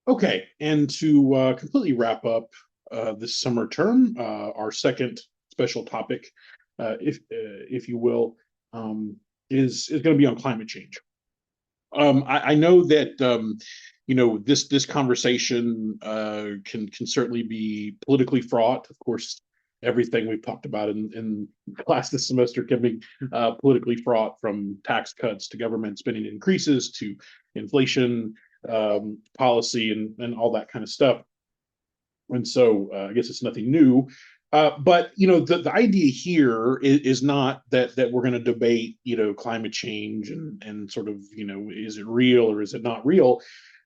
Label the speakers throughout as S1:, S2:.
S1: Okay, and to completely wrap up this summer term, our second special topic, if you will, um, is going to be on climate change. I know that this conversation can certainly be politically fraught. Of course, everything we've talked about in class this semester can be politically fraught, from tax cuts to government spending increases to inflation policy and all that kind of stuff. And so I guess it's nothing new. But the idea here is not that we're going to debate climate change and sort of is it real or is it not real.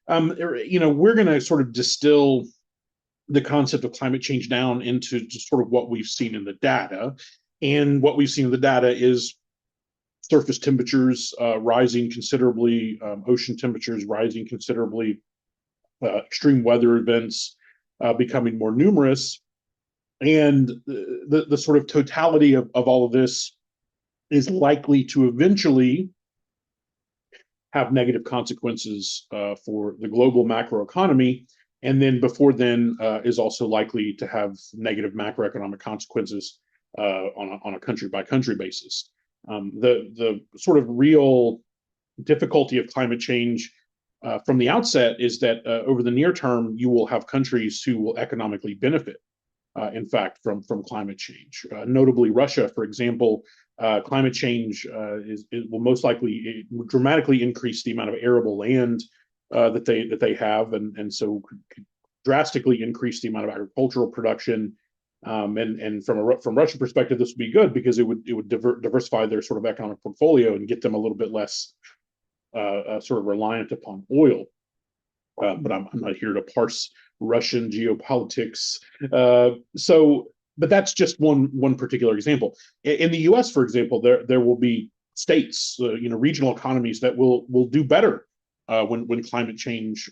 S1: We're going to sort of distill the concept of climate change down into just sort of what we've seen in the data, and what we've seen in the data is surface temperatures rising considerably, ocean temperatures rising considerably, extreme weather events becoming more numerous, and the sort of totality of all of this is likely to eventually have negative consequences for the global macroeconomy. And then before then is also likely to have negative macroeconomic consequences on a country by country basis. The sort of real difficulty of climate change from the outset is that over the near term, you will have countries who will economically benefit, in fact, from climate change. Notably, Russia, for example, climate change will most likely dramatically increase the amount of arable land that they have, and so could drastically increase the amount of agricultural production. And from Russian perspective, this would be good because it would diversify their sort of economic portfolio and get them a little bit less sort of reliant upon oil. But I'm not here to parse Russian geopolitics. But that's just one particular example. In the U.S., for example, there will be states, regional economies that will do better when climate change,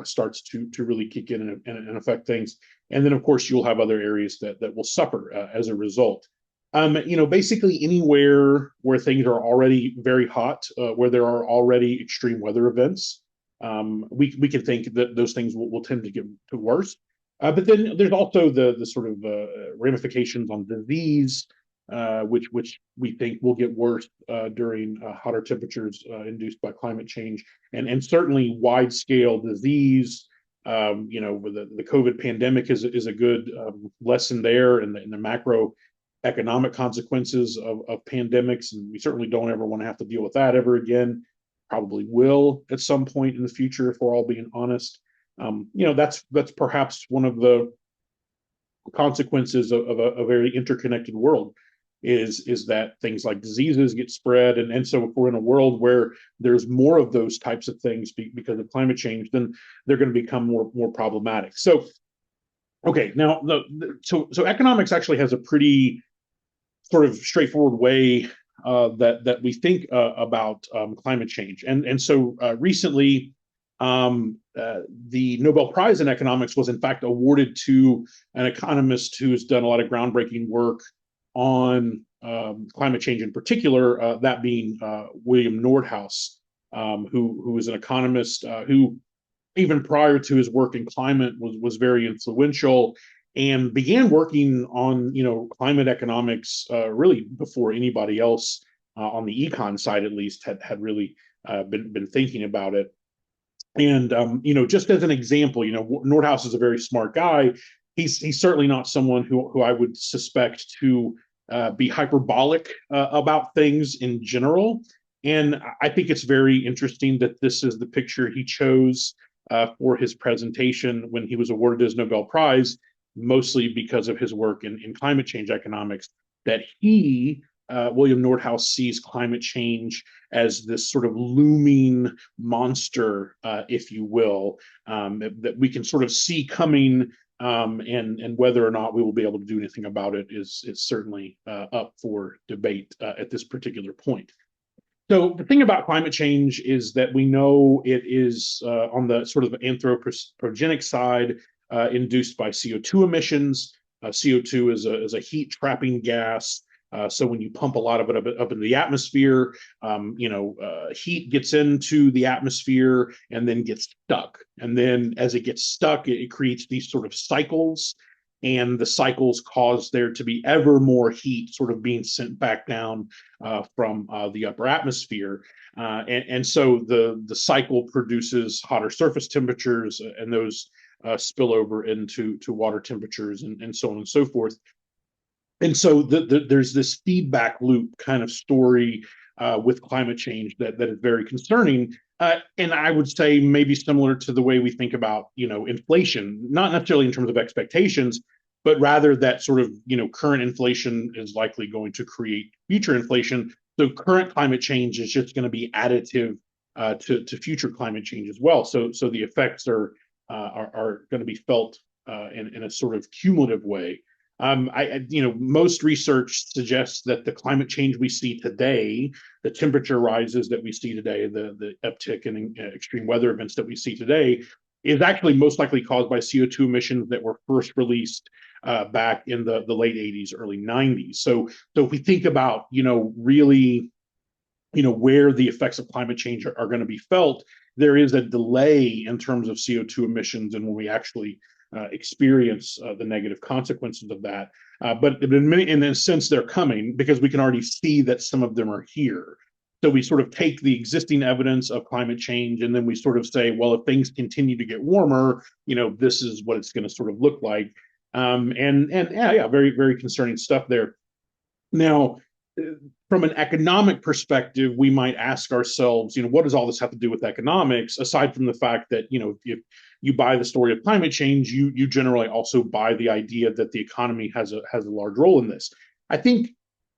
S1: starts to really kick in and affect things. And then, of course, you'll have other areas that will suffer as a result. Basically anywhere where things are already very hot, where there are already extreme weather events, we can think that those things will tend to get to worse. But then there's also the sort of ramifications on disease, which we think will get worse during hotter temperatures induced by climate change, and certainly wide scale disease. With the COVID pandemic is a good lesson there in the macro economic consequences of pandemics, and we certainly don't ever want to have to deal with that ever again. Probably will at some point in the future, if we're all being honest. That's perhaps one of the consequences of a very interconnected world, is that things like diseases get spread, and so if we're in a world where there's more of those types of things because of climate change, then they're going to become more problematic. So okay, now so economics actually has a pretty sort of straightforward way that we think about climate change. And so recently, the Nobel Prize in Economics was in fact awarded to an economist who's done a lot of groundbreaking work on climate change in particular, that being William Nordhaus, who is an economist who, even prior to his work in climate, was very influential and began working on climate economics really before anybody else on the econ side, at least, had really been thinking about it. And just as an example, Nordhaus is a very smart guy. He's certainly not someone who I would suspect to be hyperbolic about things in general. And I think it's very interesting that this is the picture he chose for his presentation when he was awarded his Nobel Prize, mostly because of his work in climate change economics, that William Nordhaus, sees climate change as this sort of looming monster, if you will, that we can sort of see coming, and whether or not we will be able to do anything about it is certainly up for debate at this particular point. So the thing about climate change is that we know it is on the sort of anthropogenic side, induced by CO2 emissions. CO2 is a heat trapping gas So when you pump a lot of it up into the atmosphere, heat gets into the atmosphere and then gets stuck. And then as it gets stuck, it creates these sort of cycles. And the cycles cause there to be ever more heat sort of being sent back down from the upper atmosphere. And so the cycle produces hotter surface temperatures, and those spill over into water temperatures and so on and so forth. And so there's this feedback loop kind of story with climate change that is very concerning. And I would say maybe similar to the way we think about, inflation, not necessarily in terms of expectations, but rather that sort of, current inflation is likely going to create future inflation. So current climate change is just going to be additive to future climate change as well. So the effects are going to be felt in a sort of cumulative way. Most research suggests that the climate change we see today, the temperature rises that we see today, the uptick in extreme weather events that we see today, is actually most likely caused by CO2 emissions that were first released back in the late 80s, early 90s. So if we think about, really, where the effects of climate change are going to be felt, there is a delay in terms of CO2 emissions and when we actually experience the negative consequences of that. But in a sense, they're coming because we can already see that some of them are here. So we sort of take the existing evidence of climate change and then we sort of say, well, if things continue to get warmer, this is what it's going to sort of look like. Yeah, very, very concerning stuff there. Now, from an economic perspective, we might ask ourselves, what does all this have to do with economics? Aside from the fact that, if you buy the story of climate change, you generally also buy the idea that the economy has a large role in this. I think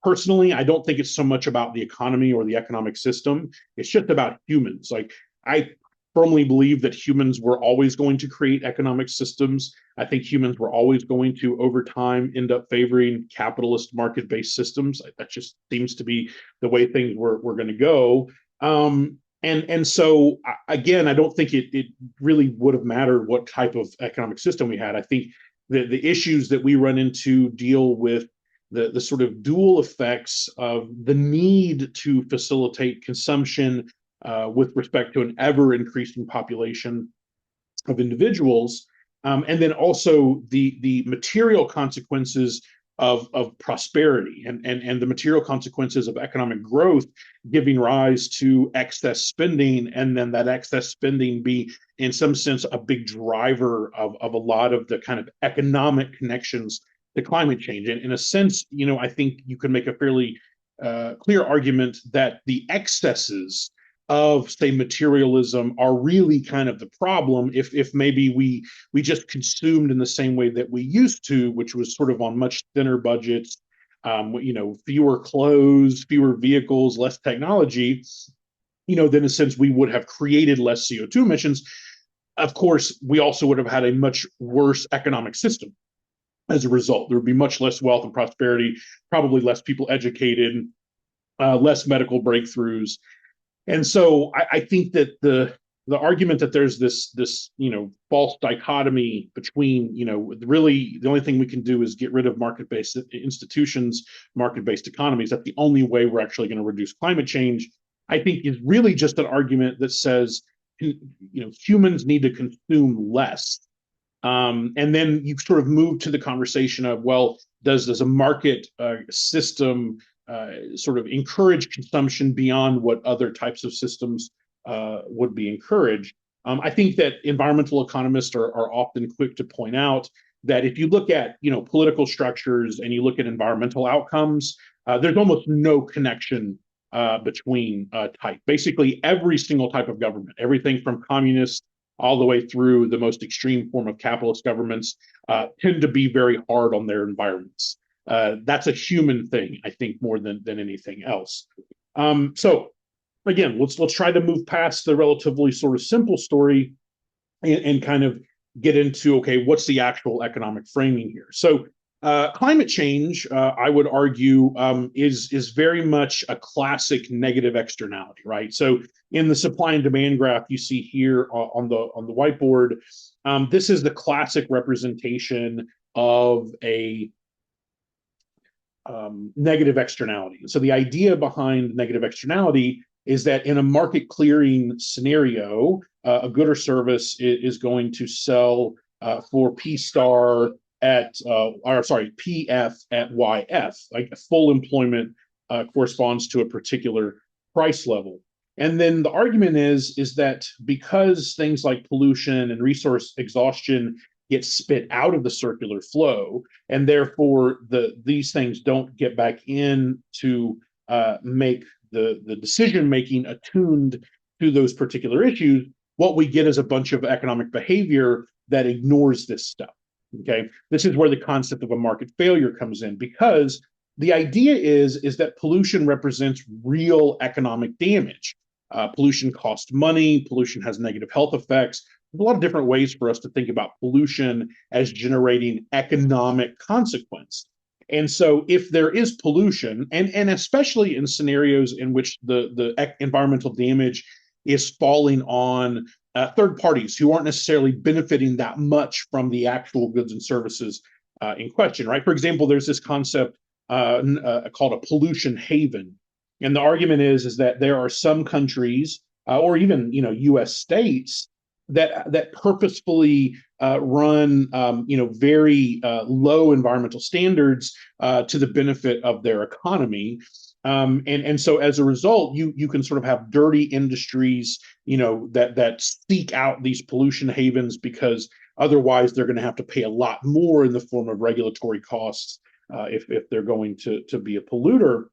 S1: personally, I don't think it's so much about the economy or the economic system. It's just about humans. Like I firmly believe that humans were always going to create economic systems. I think humans were always going to, over time, end up favoring capitalist market-based systems. That just seems to be the way things were going to go. And so, again, I don't think it really would have mattered what type of economic system we had. I think the issues that we run into deal with the sort of dual effects of the need to facilitate consumption with respect to an ever increasing population of individuals, and then also the material consequences of prosperity and the material consequences of economic growth giving rise to excess spending, and then that excess spending be in some sense a big driver of a lot of the kind of economic connections to climate change. And in a sense, I think you can make a fairly clear argument that the excesses of, say, materialism are really kind of the problem if maybe we just consumed in the same way that we used to, which was sort of on much thinner budgets, fewer clothes, fewer vehicles, less technology, then in a sense we would have created less CO2 emissions. Of course, we also would have had a much worse economic system as a result. There would be much less wealth and prosperity, probably less people educated, less medical breakthroughs. And so I think that the argument that there's this false dichotomy between really the only thing we can do is get rid of market-based institutions, market-based economies. That's the only way we're actually going to reduce climate change. I think is really just an argument that says humans need to consume less. And then you sort of move to the conversation of, well, does a market system sort of encourage consumption beyond what other types of systems would be encouraged? I think that environmental economists are often quick to point out that if you look at political structures and you look at environmental outcomes, there's almost no connection between type. Basically, every single type of government, everything from communist all the way through the most extreme form of capitalist governments, tend to be very hard on their environments. That's a human thing, I think, more than anything else. So again, let's try to move past the relatively sort of simple story and kind of get into, okay, what's the actual economic framing here? So climate change, I would argue, is very much a classic negative externality, right? So in the supply and demand graph you see here on the whiteboard, this is the classic representation of a negative externality. So the idea behind negative externality is that in a market clearing scenario, a good or service is going to sell for P star at, or sorry, PF at YF, like full employment corresponds to a particular price level. And then the argument is that because things like pollution and resource exhaustion get spit out of the circular flow, and therefore these things don't get back in to make the decision making attuned to those particular issues, what we get is a bunch of economic behavior that ignores this stuff. Okay, this is where the concept of a market failure comes in, because the idea is that pollution represents real economic damage. Pollution costs money. Pollution has negative health effects. There's a lot of different ways for us to think about pollution as generating economic consequence. And so if there is pollution, and especially in scenarios in which the environmental damage is falling on third parties who aren't necessarily benefiting that much from the actual goods and services in question, right? For example, there's this concept called a pollution haven. And the argument is that there are some countries or even U.S. states that purposefully run very low environmental standards to the benefit of their economy. And so as a result, you can sort of have dirty industries, that seek out these pollution havens because otherwise they're going to have to pay a lot more in the form of regulatory costs if they're going to be a polluter.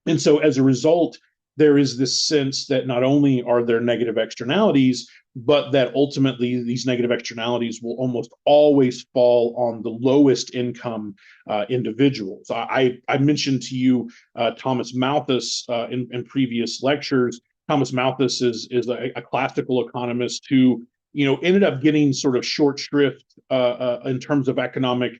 S1: And so as a result, there is this sense that not only are there negative externalities, but that ultimately these negative externalities will almost always fall on the lowest income individuals. I mentioned to you Thomas Malthus in previous lectures. Thomas Malthus is a classical economist who ended up getting sort of short shrift in terms of economic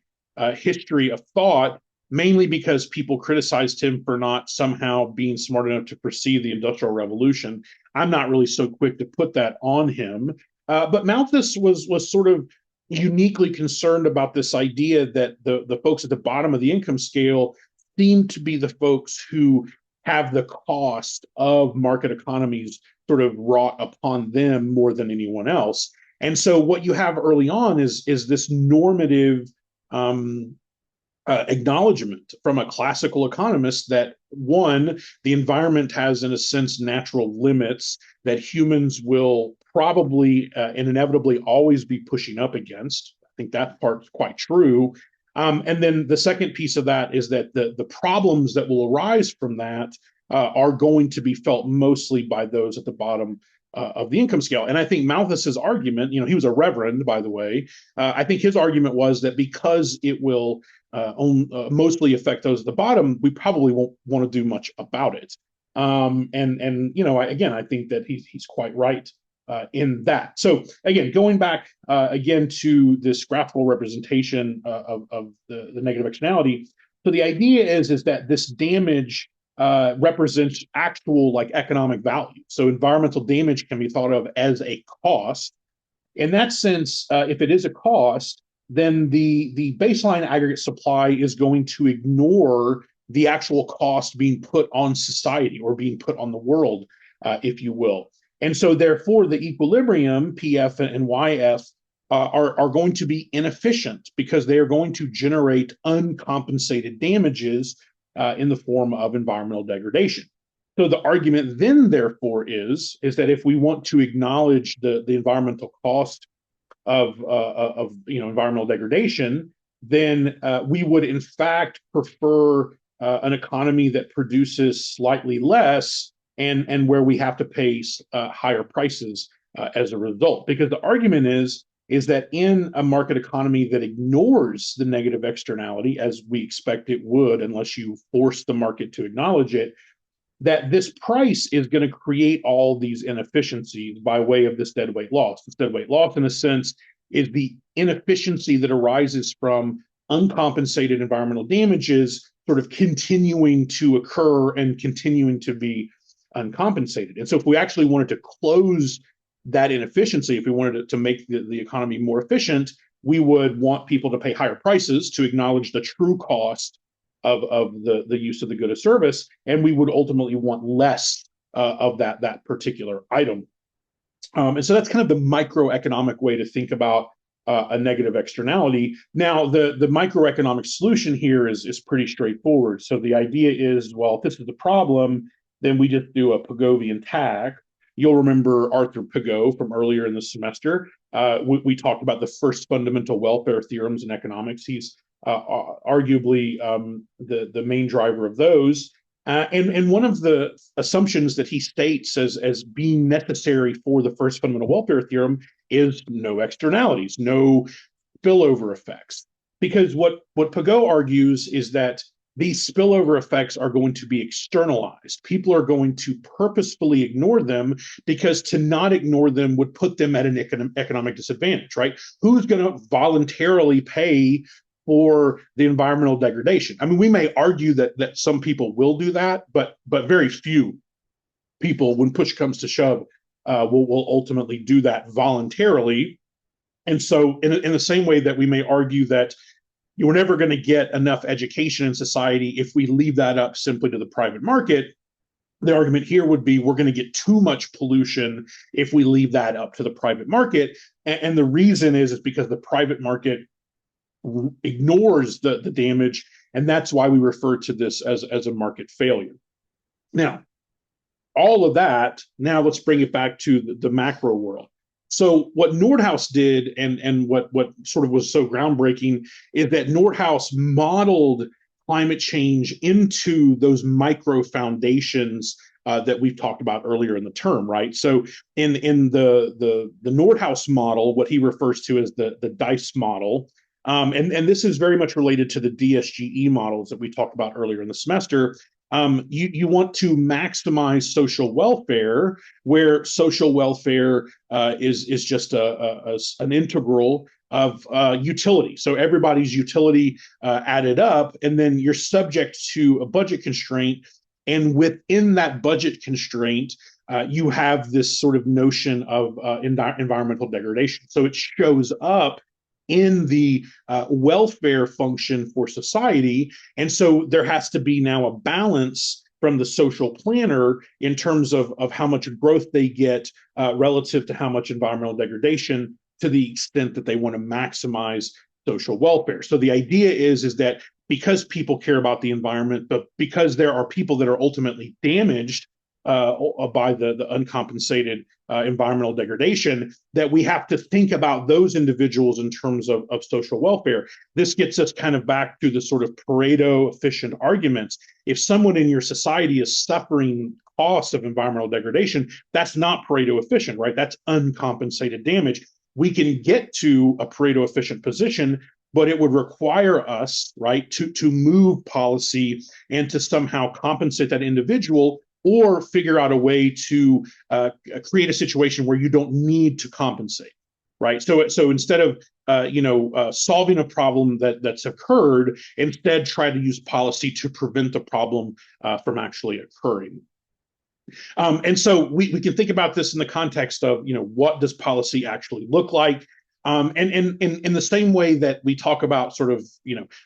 S1: history of thought, mainly because people criticized him for not somehow being smart enough to perceive the Industrial Revolution. I'm not really so quick to put that on him. But Malthus was sort of uniquely concerned about this idea that the folks at the bottom of the income scale seem to be the folks who have the cost of market economies sort of wrought upon them more than anyone else. And so what you have early on is this normative acknowledgement from a classical economist that, one, the environment has, in a sense, natural limits that humans will probably and inevitably always be pushing up against. I think that part's quite true. And then the second piece of that is that the problems that will arise from that are going to be felt mostly by those at the bottom of the income scale. And I think Malthus's argument, he was a reverend, by the way. I think his argument was that because it will mostly affect those at the bottom, we probably won't want to do much about it. Again, I think that he's quite right in that. So again, going back again to this graphical representation of the negative externality. So the idea is that this damage represents actual economic value. So environmental damage can be thought of as a cost. In that sense, if it is a cost, then the baseline aggregate supply is going to ignore the actual cost being put on society or being put on the world, if you will. And so therefore, the equilibrium, PF and YF, are going to be inefficient because they are going to generate uncompensated damages in the form of environmental degradation. So the argument then, therefore, is that if we want to acknowledge the environmental cost of environmental degradation, then we would in fact prefer an economy that produces slightly less and where we have to pay higher prices as a result. Because the argument is that in a market economy that ignores the negative externality, as we expect it would unless you force the market to acknowledge it, that this price is going to create all these inefficiencies by way of this deadweight loss. This deadweight loss, in a sense, is the inefficiency that arises from uncompensated environmental damages sort of continuing to occur and continuing to be uncompensated. And so if we actually wanted to close that inefficiency, if we wanted to make the economy more efficient, we would want people to pay higher prices to acknowledge the true cost of the use of the good of service, and we would ultimately want less of that particular item. And so that's kind of the microeconomic way to think about a negative externality. Now, the microeconomic solution here is pretty straightforward. So the idea is, well, if this is the problem, then we just do a Pigovian tag. You'll remember Arthur Pigou from earlier in the semester. We talked about the first fundamental welfare theorems in economics. He's arguably the main driver of those. And one of the assumptions that he states as being necessary for the first fundamental welfare theorem is no externalities, no spillover effects. Because what Pigou argues is that these spillover effects are going to be externalized. People are going to purposefully ignore them because to not ignore them would put them at an economic disadvantage, right? Who's going to voluntarily pay for the environmental degradation? I mean, we may argue that some people will do that, but very few people, when push comes to shove, will ultimately do that voluntarily. And so, in the same way that we may argue that you're never going to get enough education in society if we leave that up simply to the private market, the argument here would be we're going to get too much pollution if we leave that up to the private market. And the reason is because the private market ignores the damage, and that's why we refer to this as a market failure. Now, all of that, now let's bring it back to the macro world. So what Nordhaus did, and what sort of was so groundbreaking, is that Nordhaus modeled climate change into those micro foundations that we've talked about earlier in the term, right? So in the Nordhaus model, what he refers to as the DICE model, and this is very much related to the DSGE models that we talked about earlier in the semester. You want to maximize social welfare, where social welfare is just an integral of utility. So everybody's utility added up, and then you're subject to a budget constraint. And within that budget constraint, you have this sort of notion of environmental degradation. So it shows up in the welfare function for society. And so there has to be now a balance from the social planner in terms of how much growth they get relative to how much environmental degradation, to the extent that they want to maximize social welfare. So the idea is that because people care about the environment, but because there are people that are ultimately damaged by the uncompensated environmental degradation, that we have to think about those individuals in terms of social welfare. This gets us kind of back to the sort of Pareto efficient arguments. If someone in your society is suffering costs of environmental degradation, that's not Pareto efficient, right? That's uncompensated damage. We can get to a Pareto efficient position, but it would require us, right, to move policy and to somehow compensate that individual, or figure out a way to create a situation where you don't need to compensate, right? So instead of solving a problem that's occurred, instead try to use policy to prevent the problem from actually occurring. And so we can think about this in the context of, what does policy actually look like? And in the same way that we talk about sort of,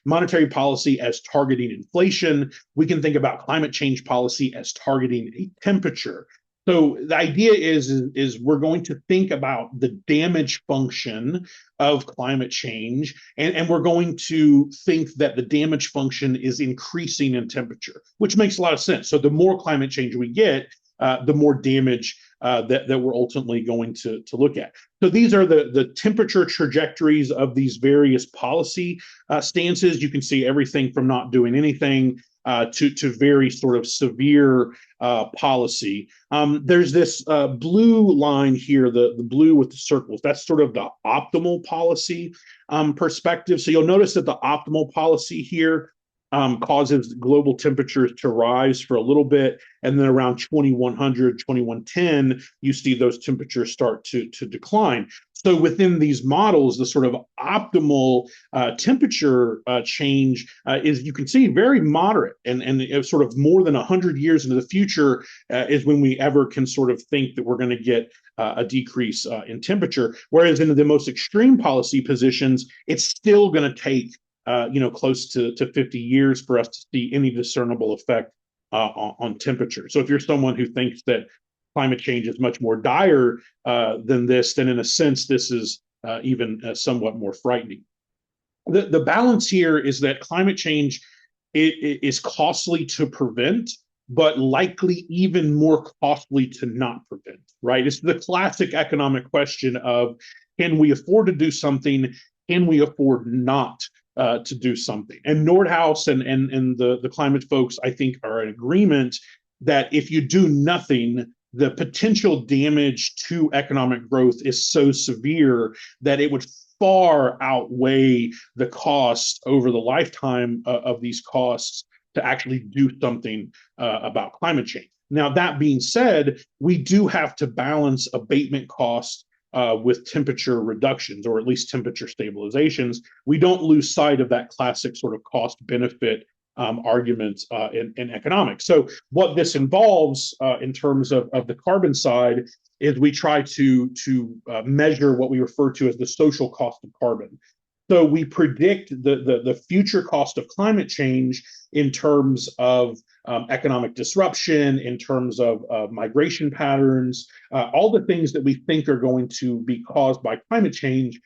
S1: monetary policy as targeting inflation, we can think about climate change policy as targeting a temperature. So the idea is we're going to think about the damage function of climate change, and we're going to think that the damage function is increasing in temperature, which makes a lot of sense. So the more climate change we get, the more damage that we're ultimately going to look at. So these are the temperature trajectories of these various policy stances. You can see everything from not doing anything to very sort of severe policy. There's this blue line here, the blue with the circles. That's sort of the optimal policy perspective. So you'll notice that the optimal policy here causes global temperatures to rise for a little bit, and then around 2100, 2110, you see those temperatures start to decline. So within these models, the sort of optimal temperature change is, you can see, very moderate, and sort of more than 100 years into the future is when we ever can sort of think that we're going to get a decrease in temperature. Whereas in the most extreme policy positions, it's still going to take close to 50 years for us to see any discernible effect on temperature. So if you're someone who thinks that climate change is much more dire than this, then in a sense, this is even somewhat more frightening. The balance here is that climate change is costly to prevent, but likely even more costly to not prevent, right? It's the classic economic question of, can we afford to do something? Can we afford not to do something? And Nordhaus and the climate folks, I think, are in agreement that if you do nothing, the potential damage to economic growth is so severe that it would far outweigh the cost over the lifetime of these costs to actually do something about climate change. Now, that being said, we do have to balance abatement costs with temperature reductions, or at least temperature stabilizations. We don't lose sight of that classic sort of cost benefit argument in economics. So what this involves in terms of the carbon side is we try to measure what we refer to as the social cost of carbon. So we predict the future cost of climate change in terms of economic disruption, in terms of migration patterns, all the things that we think are going to be caused by climate change.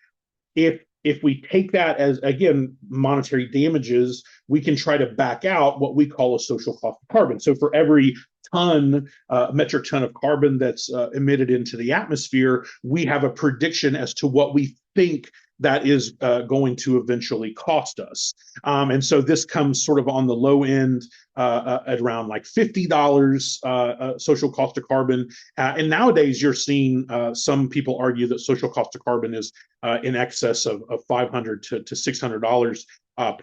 S1: If we take that as, again, monetary damages, we can try to back out what we call a social cost of carbon. So for every metric ton of carbon that's emitted into the atmosphere, we have a prediction as to what we think that is going to eventually cost us. And so this comes sort of on the low end at around like $50 social cost of carbon. And nowadays you're seeing some people argue that social cost of carbon is in excess of $500 to $600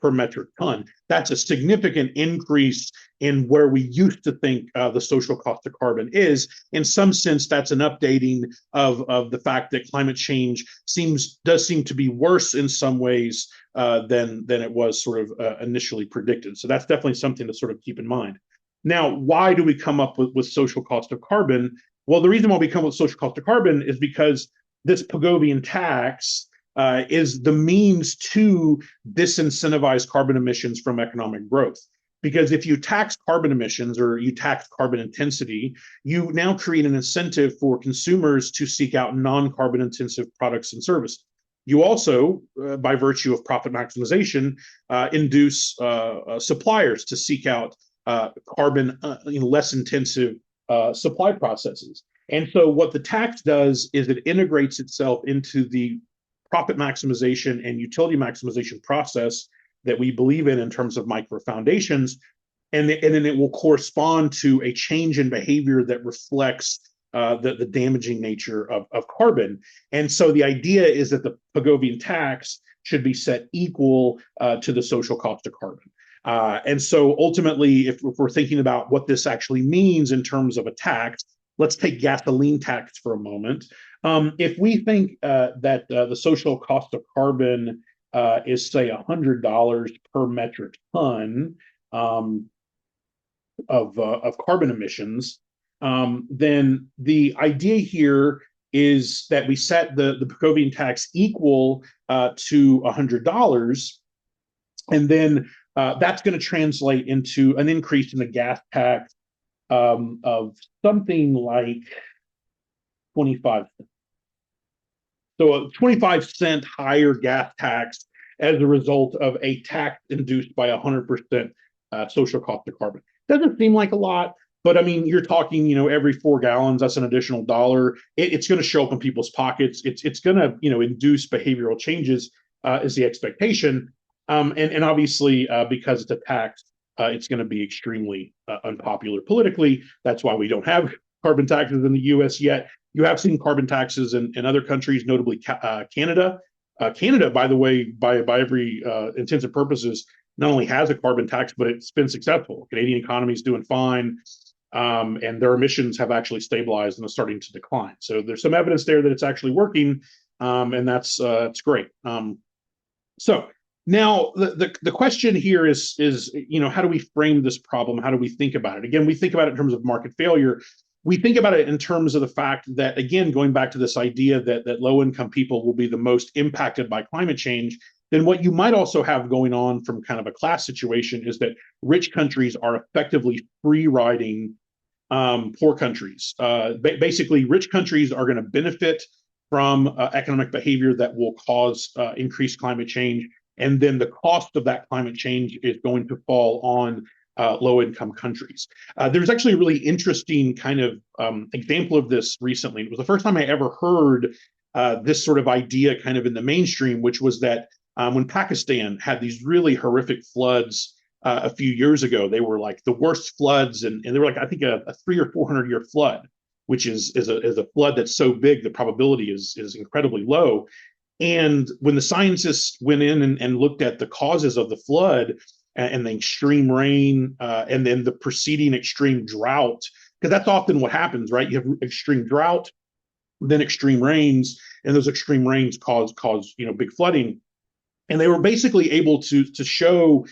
S1: per metric ton. That's a significant increase in where we used to think the social cost of carbon is. In some sense, that's an updating of the fact that climate change does seem to be worse in some ways than it was sort of initially predicted. So that's definitely something to sort of keep in mind. Now, why do we come up with social cost of carbon? Well, the reason why we come up with social cost of carbon is because this Pigovian tax is the means to disincentivize carbon emissions from economic growth. Because if you tax carbon emissions or you tax carbon intensity, you now create an incentive for consumers to seek out non-carbon intensive products and services. You also, by virtue of profit maximization, induce suppliers to seek out carbon less intensive supply processes. And so what the tax does is it integrates itself into the profit maximization and utility maximization process that we believe in terms of micro foundations, and then it will correspond to a change in behavior that reflects the damaging nature of carbon. And so the idea is that the Pigovian tax should be set equal to the social cost of carbon. And so ultimately, if we're thinking about what this actually means in terms of a tax, let's take gasoline tax for a moment. If we think that the social cost of carbon is, say, $100 per metric ton of carbon emissions, then the idea here is that we set the Pigovian tax equal to $100, and then that's going to translate into an increase in the gas tax of something like 25 cents. So a 25-cent higher gas tax as a result of a tax induced by 100% social cost of carbon. Doesn't seem like a lot, but I mean, you're talking, every 4 gallons, that's an additional $1. It's going to show up in people's pockets. It's going to, induce behavioral changes is the expectation. And obviously, because it's a tax, it's going to be extremely unpopular politically. That's why we don't have carbon taxes in the U.S. yet. You have seen carbon taxes in other countries, notably Canada. Canada, by the way, by every intents and purposes, not only has a carbon tax, but it's been successful. Canadian economy is doing fine, and their emissions have actually stabilized and are starting to decline. So there's some evidence there that it's actually working, and that's great. So now the question here is how do we frame this problem? How do we think about it? Again, we think about it in terms of market failure. We think about it in terms of the fact that, again, going back to this idea that low-income people will be the most impacted by climate change, then what you might also have going on from kind of a class situation is that rich countries are effectively free riding poor countries. Basically, rich countries are going to benefit from economic behavior that will cause increased climate change. And then the cost of that climate change is going to fall on low income countries. There's actually a really interesting kind of example of this recently. It was the first time I ever heard this sort of idea kind of in the mainstream, which was that when Pakistan had these really horrific floods a few years ago, they were like the worst floods, and they were like, I think a 300 or 400 year flood, which is a flood that's so big the probability is incredibly low. And when the scientists went in and looked at the causes of the flood and the extreme rain and then the preceding extreme drought, because that's often what happens, right? You have extreme drought, then extreme rains, and those extreme rains cause big flooding. And they were basically able to show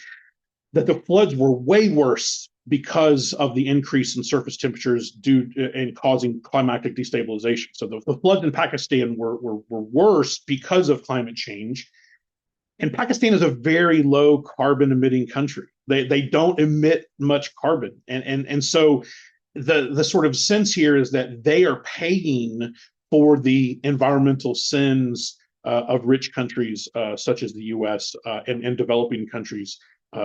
S1: that the floods were way worse because of the increase in surface temperatures due and causing climatic destabilization. So the floods in Pakistan were worse because of climate change. And Pakistan is a very low carbon emitting country. They don't emit much carbon. And so the sort of sense here is that they are paying for the environmental sins of rich countries such as the US and developing countries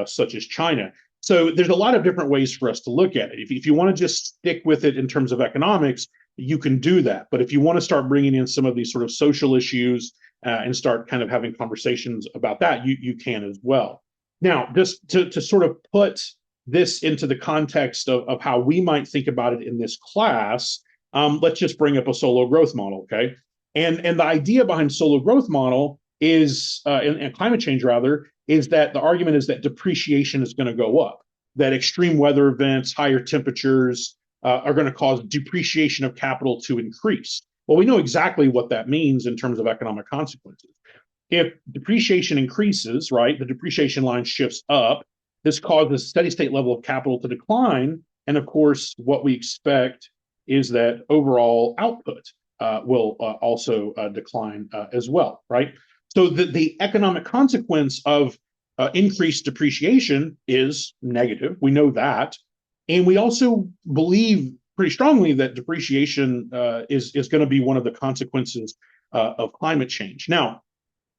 S1: such as China. So there's a lot of different ways for us to look at it. If you want to just stick with it in terms of economics, you can do that. But if you want to start bringing in some of these sort of social issues and start kind of having conversations about that, you can as well. Now, just to sort of put this into the context of how we might think about it in this class, let's just bring up a solo growth model, okay? And the idea behind solo growth model is, and climate change rather, is that the argument is that depreciation is going to go up, that extreme weather events, higher temperatures are going to cause depreciation of capital to increase. Well, we know exactly what that means in terms of economic consequences. If depreciation increases, right, the depreciation line shifts up, this causes steady state level of capital to decline. And of course, what we expect is that overall output will also decline as well, right? So the economic consequence of increased depreciation is negative. We know that. And we also believe pretty strongly that depreciation is going to be one of the consequences of climate change. Now,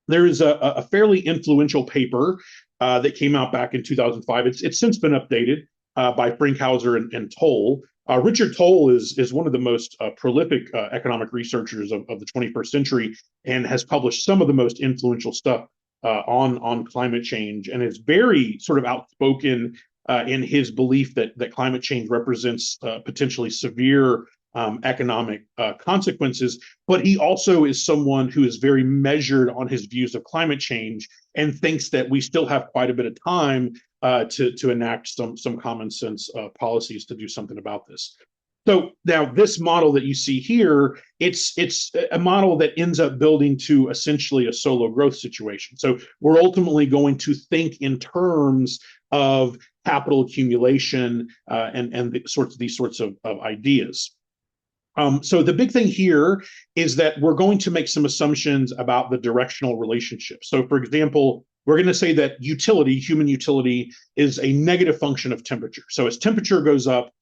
S1: there is a fairly influential paper that came out back in 2005. It's since been updated by Frankhauser and Toll. Richard Toll is one of the most prolific economic researchers of the 21st century and has published some of the most influential stuff on climate change, and is very sort of outspoken in his belief that climate change represents potentially severe economic consequences. But he also is someone who is very measured on his views of climate change and thinks that we still have quite a bit of time to enact some common sense policies to do something about this. So now this model that you see here, it's a model that ends up building to essentially a solo growth situation. So we're ultimately going to think in terms of capital accumulation and these sorts of ideas. So the big thing here is that we're going to make some assumptions about the directional relationship. So for example, we're going to say that utility, human utility, is a negative function of temperature. So as temperature goes up,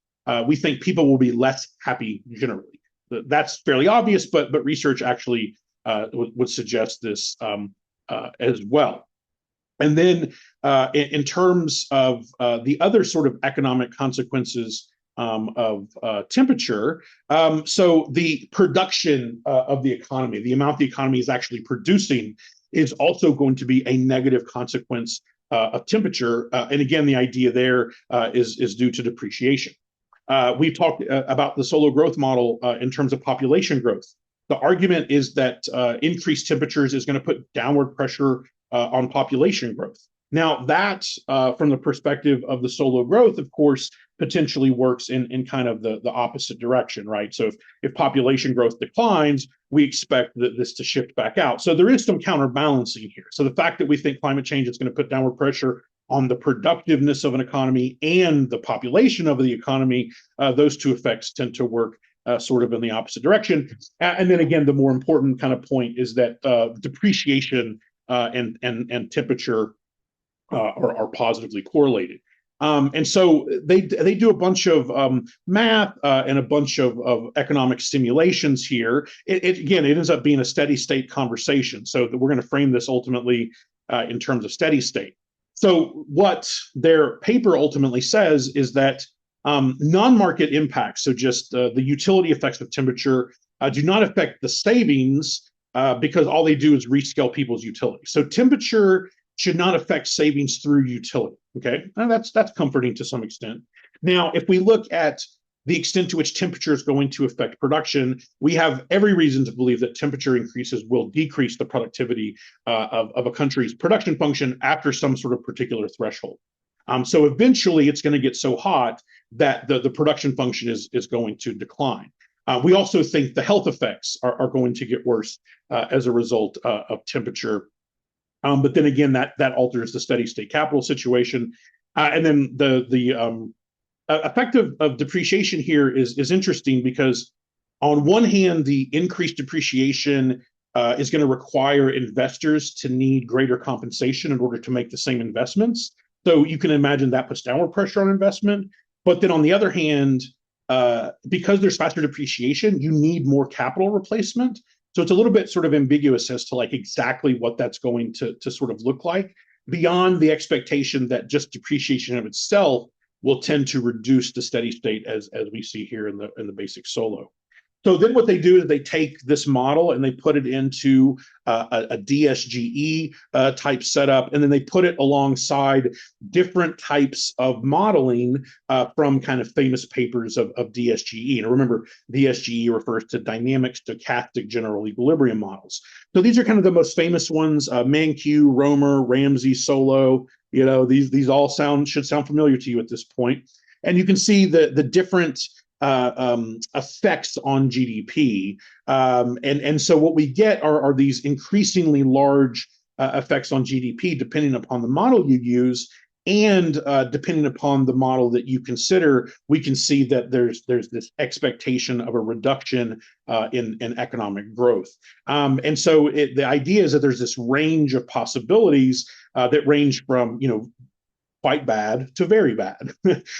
S1: we think people will be less happy generally. That's fairly obvious, but research actually would suggest this as well. And then in terms of the other sort of economic consequences of temperature, so the production of the economy, the amount the economy is actually producing, is also going to be a negative consequence of temperature. And again, the idea there is due to depreciation. We've talked about the solo growth model in terms of population growth. The argument is that increased temperatures is going to put downward pressure on population growth. Now, that, from the perspective of the solo growth, of course, potentially works in kind of the opposite direction, right? So if population growth declines, we expect this to shift back out. So there is some counterbalancing here. So the fact that we think climate change is going to put downward pressure on the productiveness of an economy and the population of the economy, those two effects tend to work sort of in the opposite direction. And then again, the more important kind of point is that depreciation and temperature are positively correlated. And so they do a bunch of math and a bunch of economic simulations here. Again, it ends up being a steady state conversation. So we're going to frame this ultimately in terms of steady state. So what their paper ultimately says is that non-market impacts, so just the utility effects of temperature, do not affect the savings because all they do is rescale people's utility. So temperature should not affect savings through utility. Okay, and that's comforting to some extent. Now, if we look at the extent to which temperature is going to affect production, we have every reason to believe that temperature increases will decrease the productivity of a country's production function after some sort of particular threshold. So eventually, it's going to get so hot that the production function is going to decline. We also think the health effects are going to get worse as a result of temperature. But then again, that alters the steady state capital situation. And then the effect of depreciation here is interesting because on one hand, the increased depreciation is going to require investors to need greater compensation in order to make the same investments. So you can imagine that puts downward pressure on investment. But then on the other hand, because there's faster depreciation, you need more capital replacement. So it's a little bit sort of ambiguous as to like exactly what that's going to sort of look like beyond the expectation that just depreciation of itself will tend to reduce the steady state as we see here in the basic solo. So then what they do is they take this model and they put it into a DSGE type setup, and then they put it alongside different types of modeling from kind of famous papers of DSGE. And remember, DSGE refers to dynamic stochastic general equilibrium models. So these are kind of the most famous ones: Mankiw, Romer, Ramsey, Solo. You know, these all should sound familiar to you at this point. And you can see the different effects on GDP. And so what we get are these increasingly large effects on GDP, depending upon the model you use. And depending upon the model that you consider, we can see that there's this expectation of a reduction in economic growth. And so the idea is that there's this range of possibilities that range from, quite bad to very bad.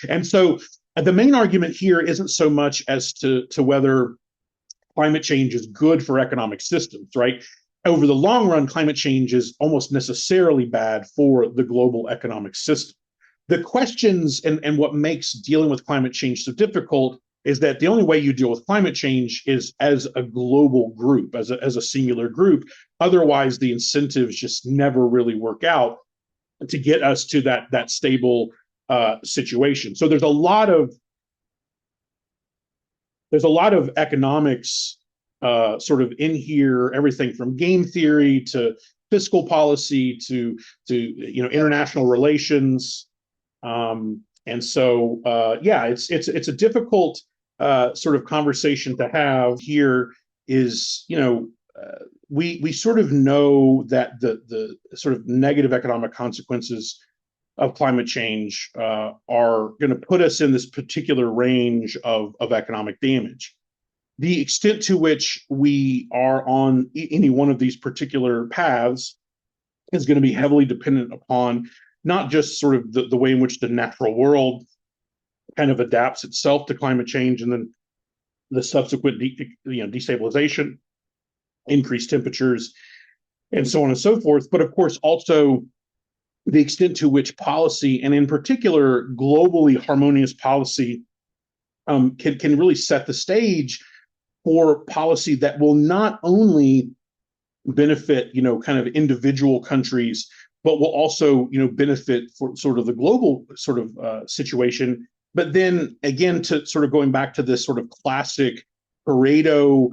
S1: And so the main argument here isn't so much as to whether climate change is good for economic systems, right? Over the long run, climate change is almost necessarily bad for the global economic system. The questions and what makes dealing with climate change so difficult is that the only way you deal with climate change is as a global group, as a singular group. Otherwise, the incentives just never really work out to get us to that stable situation. So there's a lot of economics sort of in here, everything from game theory to fiscal policy to international relations, and so it's a difficult sort of conversation to have here. Is we sort of know that the sort of negative economic consequences of climate change are going to put us in this particular range of economic damage. The extent to which we are on any one of these particular paths is going to be heavily dependent upon not just sort of the way in which the natural world kind of adapts itself to climate change and then the subsequent destabilization, increased temperatures, and so on and so forth, but of course also the extent to which policy, and in particular globally harmonious policy, can really set the stage for policy that will not only benefit kind of individual countries, but will also benefit for sort of the global sort of situation. But then again, to sort of going back to this sort of classic Pareto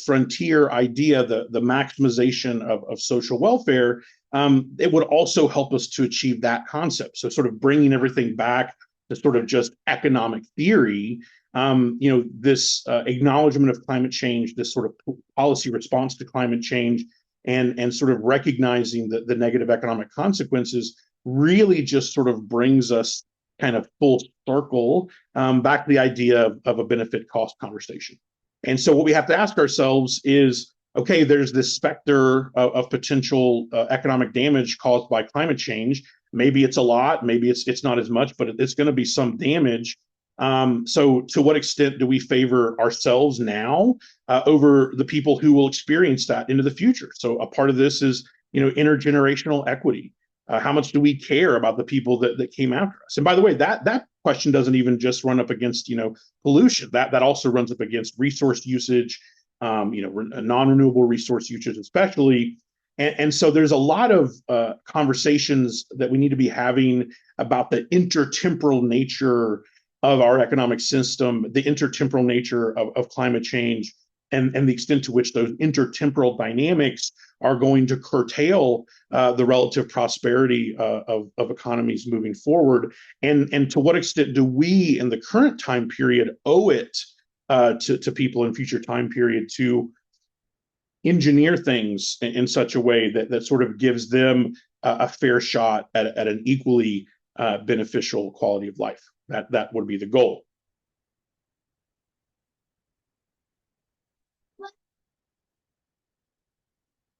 S1: frontier idea, the maximization of social welfare, it would also help us to achieve that concept. So sort of bringing everything back to sort of just economic theory, this acknowledgement of climate change, this sort of policy response to climate change, and sort of recognizing the negative economic consequences really just sort of brings us kind of full circle back to the idea of a benefit cost conversation. And so what we have to ask ourselves is, okay, there's this specter of potential economic damage caused by climate change. Maybe it's a lot, maybe it's not as much, but it's going to be some damage. So, to what extent do we favor ourselves now over the people who will experience that into the future? So, a part of this is, intergenerational equity. How much do we care about the people that came after us? And by the way, that question doesn't even just run up against pollution. That also runs up against resource usage, non-renewable resource usage, especially. And so there's a lot of conversations that we need to be having about the intertemporal nature of our economic system, the intertemporal nature of climate change, and the extent to which those intertemporal dynamics are going to curtail the relative prosperity of economies moving forward, and to what extent do we in the current time period owe it to people in future time period to engineer things in such a way that sort of gives them a fair shot at an equally beneficial quality of life. That would be the goal.